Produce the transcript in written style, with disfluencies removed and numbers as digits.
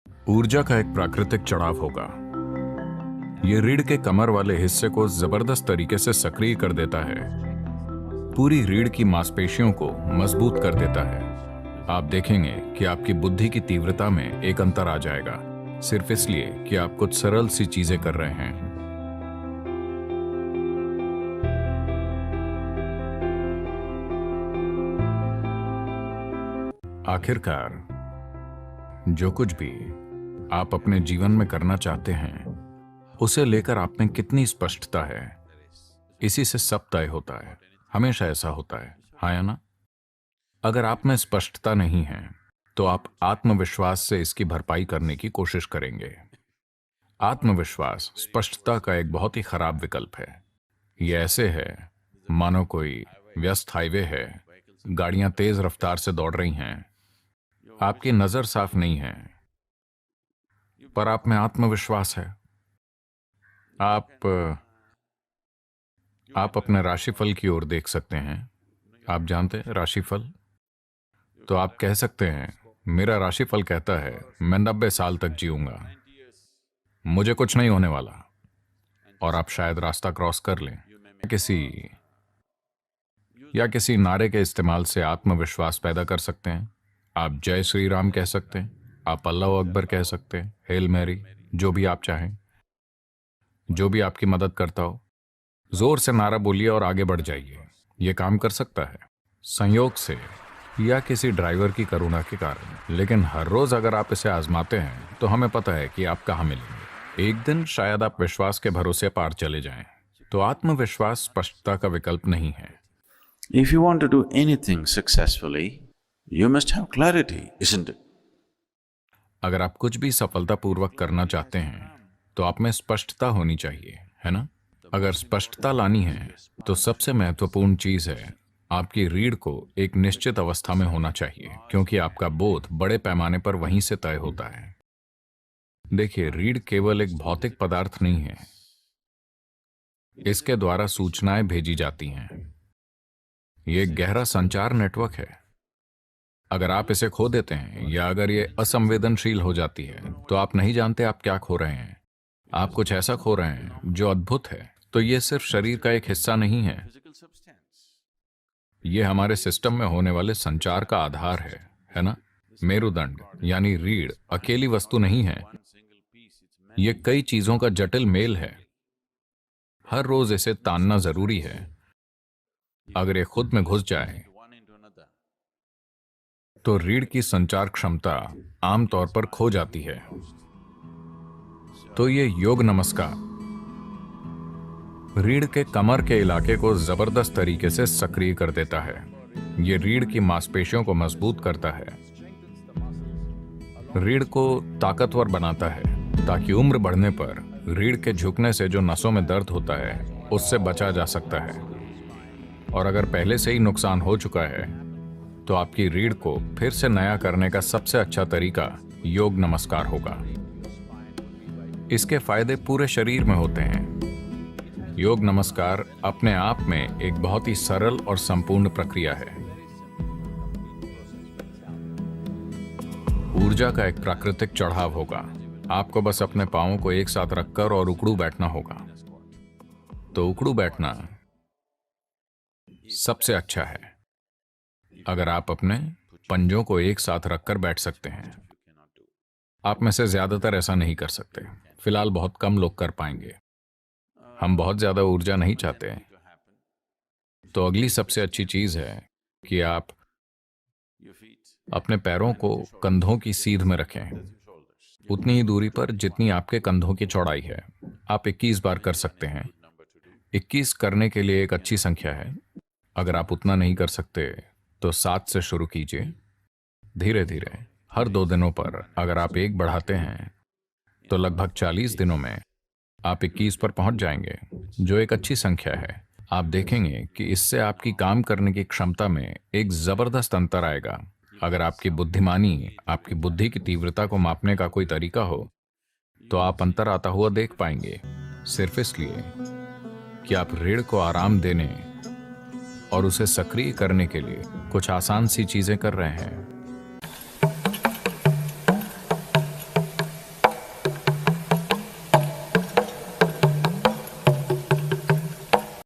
ऊर्जा का एक प्राकृतिक चढ़ाव होगा। ये रीढ़ के कमर वाले हिस्से को जबरदस्त तरीके से सक्रिय कर देता है, पूरी रीढ़ की मांसपेशियों को मजबूत कर देता है। आप देखेंगे कि आपकी बुद्धि की तीव्रता में एक अंतर आ जाएगा, सिर्फ इसलिए कि आप कुछ सरल सी चीजें कर रहे हैं। आखिरकार जो कुछ भी आप अपने जीवन में करना चाहते हैं, उसे लेकर आप में कितनी स्पष्टता है, इसी से सब तय होता है। हमेशा ऐसा होता है, हाँ या ना? अगर आप में स्पष्टता नहीं है तो आप आत्मविश्वास से इसकी भरपाई करने की कोशिश करेंगे। आत्मविश्वास स्पष्टता का एक बहुत ही खराब विकल्प है। यह ऐसे है मानो कोई व्यस्त हाईवे है, गाड़ियां तेज रफ्तार से दौड़ रही हैं, आपकी नजर साफ नहीं है, पर आप में आत्मविश्वास है। आप अपने राशिफल की ओर देख सकते हैं। आप जानते हैं राशिफल? तो आप कह सकते हैं, मेरा राशिफल कहता है मैं 90 साल तक जीऊंगा, मुझे कुछ नहीं होने वाला। और आप शायद रास्ता क्रॉस कर लें। किसी नारे के इस्तेमाल से आत्मविश्वास पैदा कर सकते हैं। आप जय श्री राम कह सकते हैं, आप अल्लाह अकबर कह सकते हैं, हेल मैरी, जो भी आप चाहें, जो भी आपकी मदद करता हो। जोर से नारा बोलिए और आगे बढ़ जाइए। यह काम कर सकता है, संयोग से या किसी ड्राइवर की करुणा के कारण। लेकिन हर रोज अगर आप इसे आजमाते हैं तो हमें पता है कि आप कहां मिलेंगे। एक दिन शायद आप विश्वास के भरोसे पार चले जाएं। तो आत्मविश्वास स्पष्टता का विकल्प नहीं है। If you want to do anything successfully, you must have clarity, isn't it? अगर आप कुछ भी सफलतापूर्वक करना चाहते हैं तो आप में स्पष्टता होनी चाहिए, है ना? अगर स्पष्टता लानी है तो सबसे महत्वपूर्ण चीज है आपकी रीढ़ को एक निश्चित अवस्था में होना चाहिए, क्योंकि आपका बोध बड़े पैमाने पर वहीं से तय होता है। देखिए, रीढ़ केवल एक भौतिक पदार्थ नहीं है, इसके द्वारा सूचनाएं भेजी जाती हैं। यह एक गहरा संचार नेटवर्क है। अगर आप इसे खो देते हैं या अगर ये असंवेदनशील हो जाती है तो आप नहीं जानते आप क्या खो रहे हैं। आप कुछ ऐसा खो रहे हैं जो अद्भुत है। तो ये सिर्फ शरीर का एक हिस्सा नहीं है, ये हमारे सिस्टम में होने वाले संचार का आधार है ना? मेरुदंड यानी रीढ़ अकेली वस्तु नहीं है, ये कई चीजों का जटिल मेल है। हर रोज इसे तानना जरूरी है। अगर ये खुद में घुस जाए तो रीढ़ की संचार क्षमता आमतौर पर खो जाती है। तो ये योग नमस्कार रीढ़ के कमर के इलाके को जबरदस्त तरीके से सक्रिय कर देता है। ये रीढ़ की मांसपेशियों को मजबूत करता है, रीढ़ को ताकतवर बनाता है, ताकि उम्र बढ़ने पर रीढ़ के झुकने से जो नसों में दर्द होता है उससे बचा जा सकता है। और अगर पहले से ही नुकसान हो चुका है तो आपकी रीढ़ को फिर से नया करने का सबसे अच्छा तरीका योग नमस्कार होगा। इसके फायदे पूरे शरीर में होते हैं। योग नमस्कार अपने आप में एक बहुत ही सरल और संपूर्ण प्रक्रिया है। ऊर्जा का एक प्राकृतिक चढ़ाव होगा। आपको बस अपने पांवों को एक साथ रखकर और उकड़ू बैठना होगा। तो उकड़ू बैठना सबसे अच्छा है। अगर आप अपने पंजों को एक साथ रखकर बैठ सकते हैं। आप में से ज्यादातर ऐसा नहीं कर सकते। फिलहाल बहुत कम लोग कर पाएंगे। हम बहुत ज्यादा ऊर्जा नहीं चाहते। तो अगली सबसे अच्छी चीज है कि आप अपने पैरों को कंधों की सीध में रखें, उतनी ही दूरी पर जितनी आपके कंधों की चौड़ाई है। आप 21 बार कर सकते हैं। 21 करने के लिए एक अच्छी संख्या है। अगर आप उतना नहीं कर सकते तो 7 से शुरू कीजिए। धीरे धीरे हर 2 दिनों पर अगर आप 1 बढ़ाते हैं तो लगभग 40 दिनों में आप 21 पर पहुंच जाएंगे, जो एक अच्छी संख्या है। आप देखेंगे कि इससे आपकी काम करने की क्षमता में एक जबरदस्त अंतर आएगा। अगर आपकी बुद्धिमानी, आपकी बुद्धि की तीव्रता को मापने का कोई तरीका हो तो आप अंतर आता हुआ देख पाएंगे, सिर्फ इसलिए कि आप रीढ़ को आराम देने और उसे सक्रिय करने के लिए कुछ आसान सी चीजें कर रहे हैं।